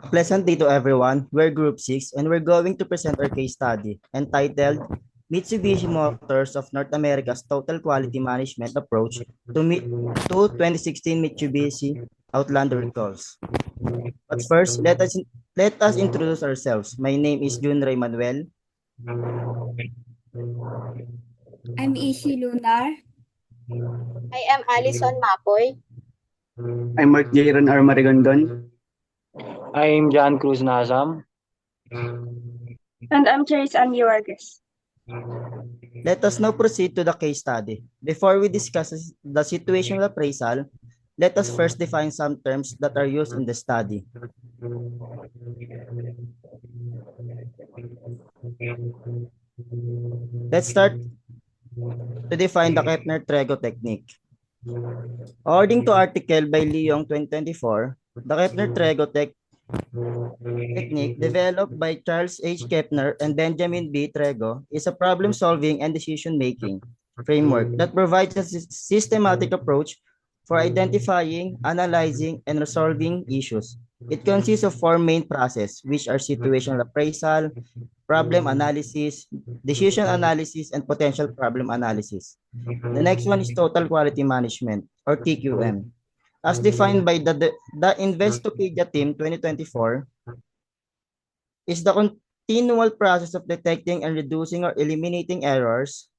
Pleasant day to everyone. We're Group 6 and we're going to present our case study entitled Mitsubishi Motors of North America's Total Quality Management Approach to 2016 Mitsubishi Outlander Recalls. But first, let us introduce ourselves. My name is Junray Manuel. I'm Ishi Lunar. I am Alison Mapoy. I'm Mark Jairon R. Marigondon. I'm John Cruz Nazam. And I'm Charis Anguiwargues. Let us now proceed to the case study. Before we discuss the situational appraisal, let us first define some terms that are used in the study. Let's start to define the Kepner-Trego technique. According to article by Leong 2024, the Kepner-Trego technique developed by Charles H. Kepner and Benjamin B. Trego is a problem-solving and decision-making framework that provides a systematic approach for identifying, analyzing, and resolving issues. It consists of four main processes, which are situational appraisal, problem analysis, decision analysis, and potential problem analysis. The next one is total quality management, or TQM. As defined by the Investopedia team 2024, is the continual process of detecting and reducing or eliminating errors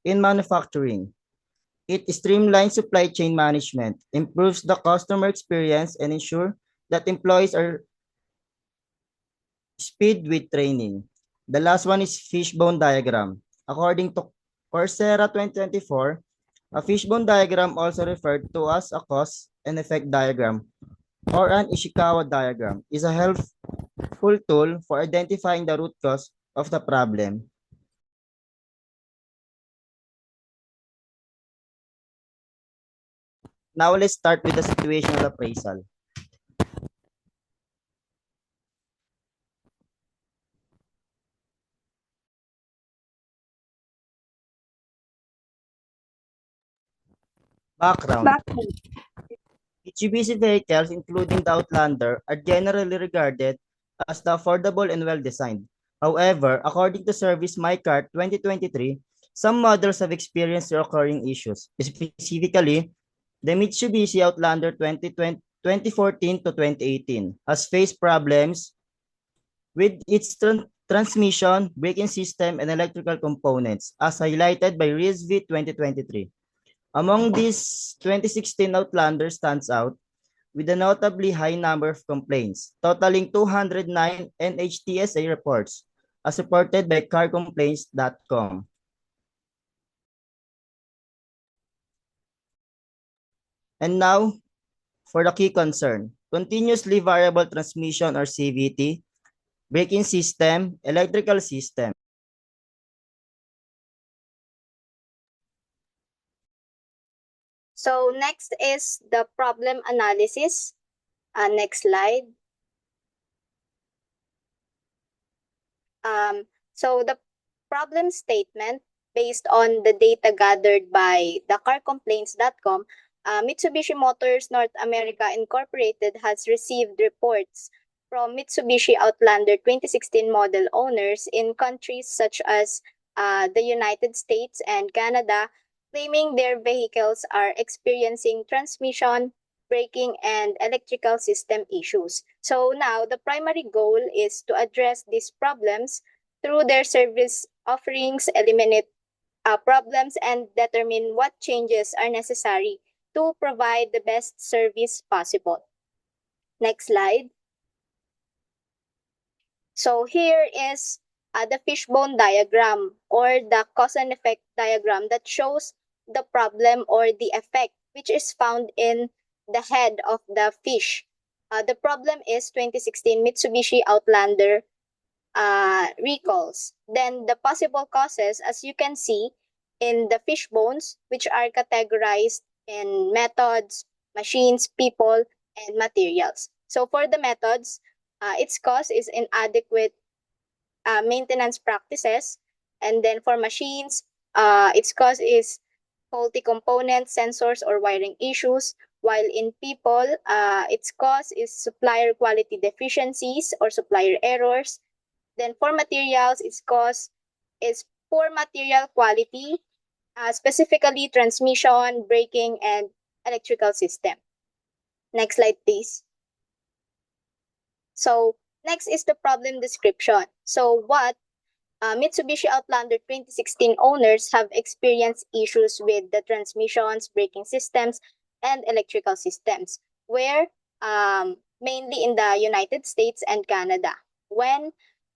in manufacturing. It streamlines supply chain management, improves the customer experience, and ensure that employees are speed with training. The last one is fishbone diagram. According to Coursera 2024, a fishbone diagram, also referred to as a cause and effect diagram or an Ishikawa diagram, is a helpful tool for identifying the root cause of the problem. Now let's start with the situational appraisal. Background. Mitsubishi vehicles, including the Outlander, are generally regarded as the affordable and well-designed. However, according to Service MyCart 2023, some models have experienced recurring issues. Specifically, the Mitsubishi Outlander 2014 to 2018 has faced problems with its transmission, braking system, and electrical components, as highlighted by RISV 2023. Among these, 2016 Outlander stands out with a notably high number of complaints, totaling 209 NHTSA reports, as reported by carcomplaints.com. And now, for the key concern, continuously variable transmission or CVT, braking system, electrical system. So next is the problem analysis. Next slide. So the problem statement, based on the data gathered by the carcomplaints.com, Mitsubishi Motors North America Incorporated has received reports from Mitsubishi Outlander 2016 model owners in countries such as the United States and Canada, claiming their vehicles are experiencing transmission, braking, and electrical system issues. So now the primary goal is to address these problems through their service offerings, eliminate problems, and determine what changes are necessary to provide the best service possible. Next slide. So here is the fishbone diagram, or the cause and effect diagram, that shows the problem or the effect which is found in the head of the fish. The problem is 2016 Mitsubishi Outlander recalls. Then the possible causes, as you can see in the fish bones, which are categorized in methods, machines, people, and materials. So for the methods, its cause is inadequate maintenance practices. And then for machines, its cause is faulty components, sensors, or wiring issues, while in people, its cause is supplier quality deficiencies or supplier errors. Then for materials, its cause is poor material quality, specifically transmission, braking, and electrical system. Next slide, please. So next is the problem description. So what Mitsubishi Outlander 2016 owners have experienced issues with the transmissions, braking systems, and electrical systems, where mainly in the United States and Canada. When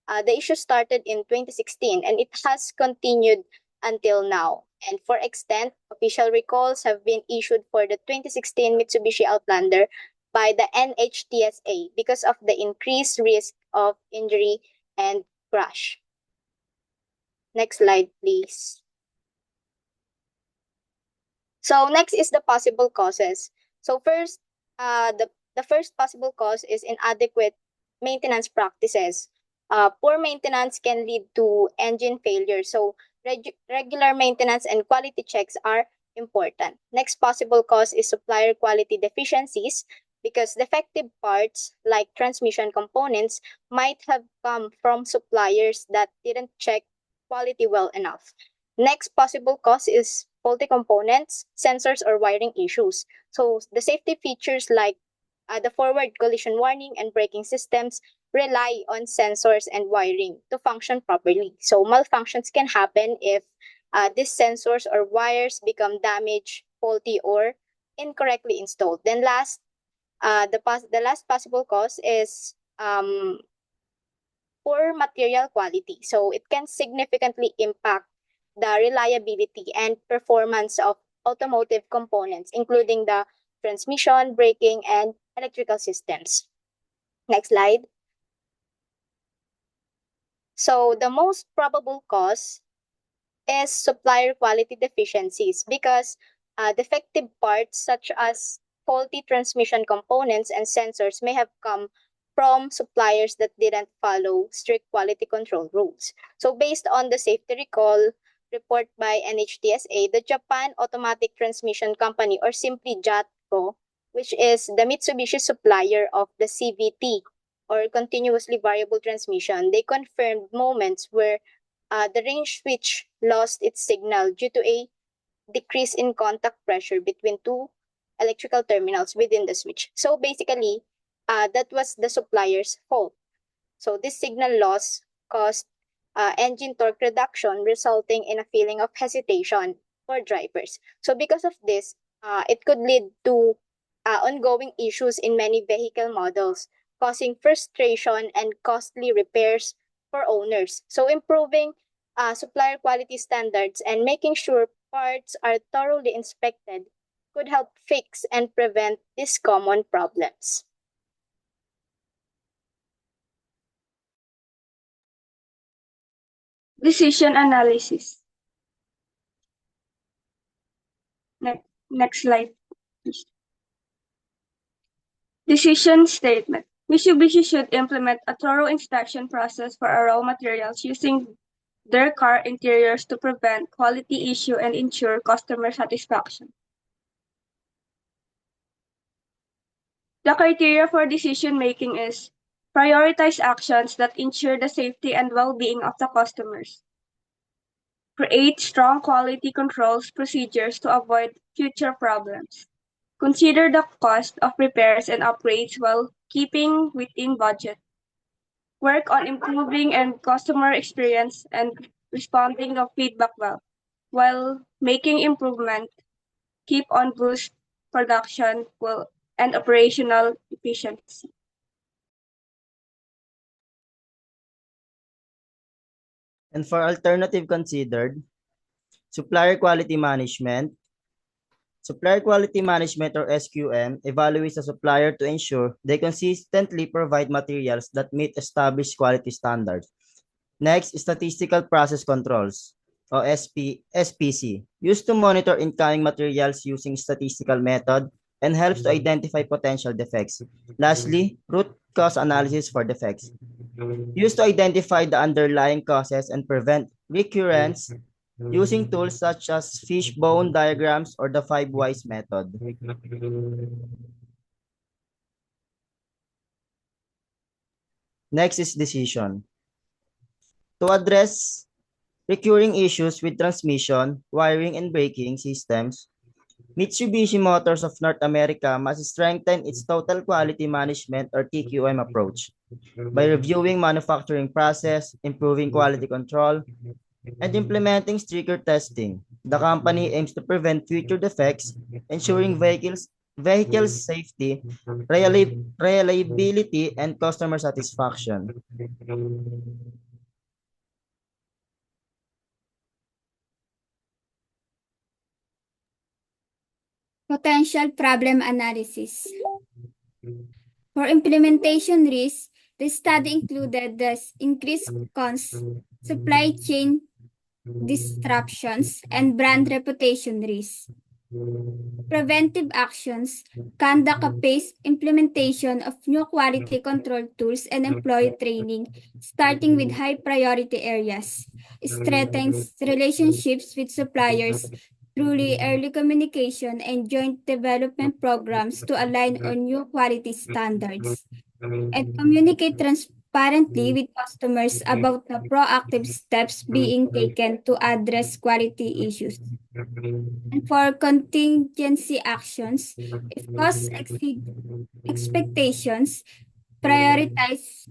the issue started in 2016 and it has continued until now. And for extent, official recalls have been issued for the 2016 Mitsubishi Outlander by the NHTSA because of the increased risk of injury and crash. Next slide, please. So next is the possible causes. So first, the first possible cause is inadequate maintenance practices. Poor maintenance can lead to engine failure. So regular maintenance and quality checks are important. Next possible cause is supplier quality deficiencies because defective parts like transmission components might have come from suppliers that didn't check quality well enough. Next possible cause is faulty components, sensors, or wiring issues. So the safety features like the forward collision warning and braking systems rely on sensors and wiring to function properly. So malfunctions can happen if these sensors or wires become damaged, faulty, or incorrectly installed. Then last, the last possible cause is poor material quality. So it can significantly impact the reliability and performance of automotive components, including the transmission, braking, and electrical systems. Next slide. So the most probable cause is supplier quality deficiencies because defective parts such as faulty transmission components and sensors may have come from suppliers that didn't follow strict quality control rules. So based on the safety recall report by NHTSA, the Japan Automatic Transmission Company, or simply JATCO, which is the Mitsubishi supplier of the CVT, or continuously variable transmission, they confirmed moments where the range switch lost its signal due to a decrease in contact pressure between two electrical terminals within the switch. So basically, that was the supplier's fault. So this signal loss caused engine torque reduction, resulting in a feeling of hesitation for drivers. So because of this, it could lead to ongoing issues in many vehicle models, causing frustration and costly repairs for owners. So improving supplier quality standards and making sure parts are thoroughly inspected could help fix and prevent these common problems. Decision analysis. Next slide, please. Decision statement. Mitsubishi should implement a thorough inspection process for raw materials using their car interiors to prevent quality issue and ensure customer satisfaction. The criteria for decision making is prioritize actions that ensure the safety and well-being of the customers. Create strong quality controls procedures to avoid future problems. Consider the cost of repairs and upgrades while keeping within budget. Work on improving and customer experience and responding to feedback well. While making improvement, keep on boost production and operational efficiency. And for alternative considered, supplier quality management. Supplier quality management, or SQM, evaluates a supplier to ensure they consistently provide materials that meet established quality standards. Next, statistical process controls, or SPC, used to monitor incoming materials using statistical method and helps to identify potential defects. Lastly, root cause analysis for defects, used to identify the underlying causes and prevent recurrence using tools such as fishbone diagrams or the 5 whys method. Next is decision. To address recurring issues with transmission, wiring, and braking systems, Mitsubishi Motors of North America must strengthen its total quality management or TQM approach by reviewing manufacturing process, improving quality control, and implementing stricter testing. The company aims to prevent future defects, ensuring vehicle safety, reliability, and customer satisfaction. Potential problem analysis. For implementation risk, the study included the increased costs, supply chain disruptions, and brand reputation risks. Preventive actions, conduct a paced implementation of new quality control tools and employee training, starting with high priority areas. Strengthens relationships with suppliers through early communication and joint development programs to align on new quality standards. And communicate transparently with customers about the proactive steps being taken to address quality issues. And for contingency actions, if costs exceed expectations, prioritize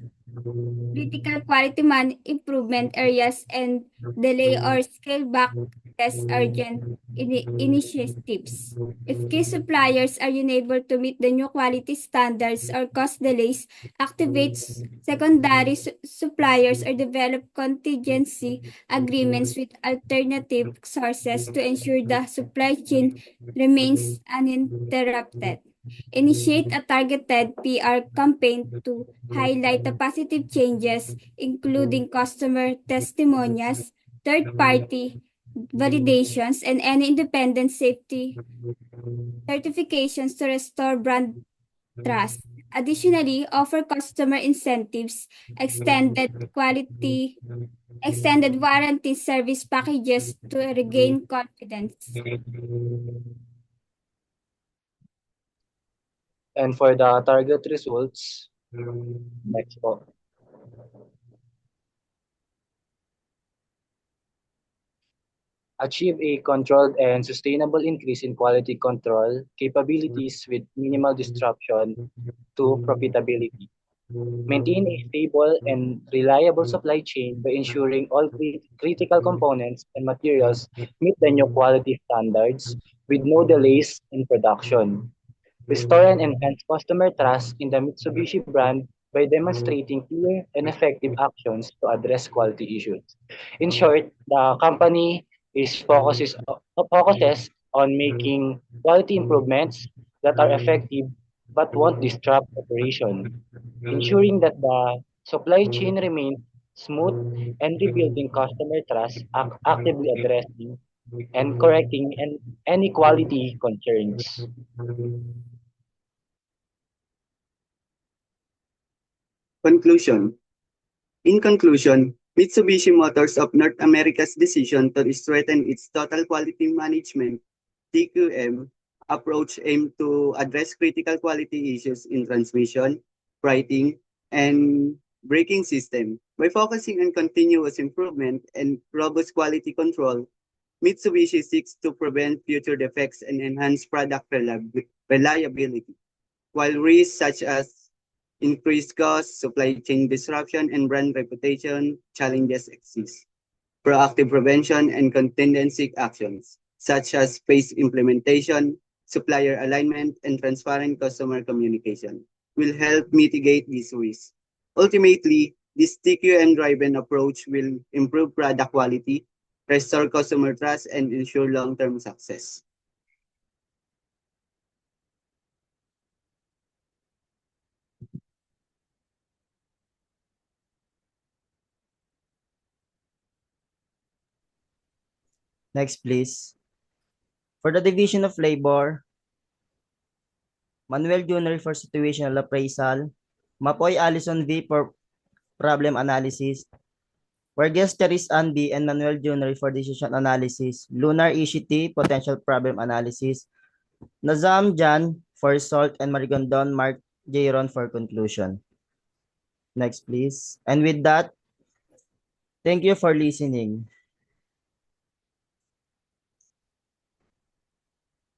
critical quality improvement areas and delay or scale back less urgent initiatives. If key suppliers are unable to meet the new quality standards or cause delays, activate secondary suppliers or develop contingency agreements with alternative sources to ensure the supply chain remains uninterrupted. Initiate a targeted PR campaign to highlight the positive changes, including customer testimonials, third-party validations, and any independent safety certifications to restore brand trust. Additionally, offer customer incentives, extended warranty service packages to regain confidence. And for the target results, next po. Achieve a controlled and sustainable increase in quality control capabilities with minimal disruption to profitability. Maintain a stable and reliable supply chain by ensuring all critical components and materials meet the new quality standards with no delays in production. Restore and enhance customer trust in the Mitsubishi brand by demonstrating clear and effective actions to address quality issues. In short, the company focuses on making quality improvements that are effective but won't disrupt operation, ensuring that the supply chain remains smooth and rebuilding customer trust, actively addressing and correcting any quality concerns. Conclusion. In conclusion, Mitsubishi Motors of North America's decision to strengthen its total quality management (TQM) approach aimed to address critical quality issues in transmission, writing, and braking system. By focusing on continuous improvement and robust quality control, Mitsubishi seeks to prevent future defects and enhance product reliability, while risks such as increased costs, supply chain disruption, and brand reputation challenges exist. Proactive prevention and contingency actions, such as phased implementation, supplier alignment, and transparent customer communication, will help mitigate these risks. Ultimately, this TQM-driven approach will improve product quality, restore customer trust, and ensure long-term success. Next, please. For the Division of Labor, Manuel Jr. for situational appraisal, Mapoy Allison V for problem analysis, Vargas Charis Andy and Manuel Jr. for decision analysis. Lunar Ishiti, potential problem analysis. Nazam Jan for salt and Marigondon Mark Jayron for conclusion. Next, please. And with that, thank you for listening.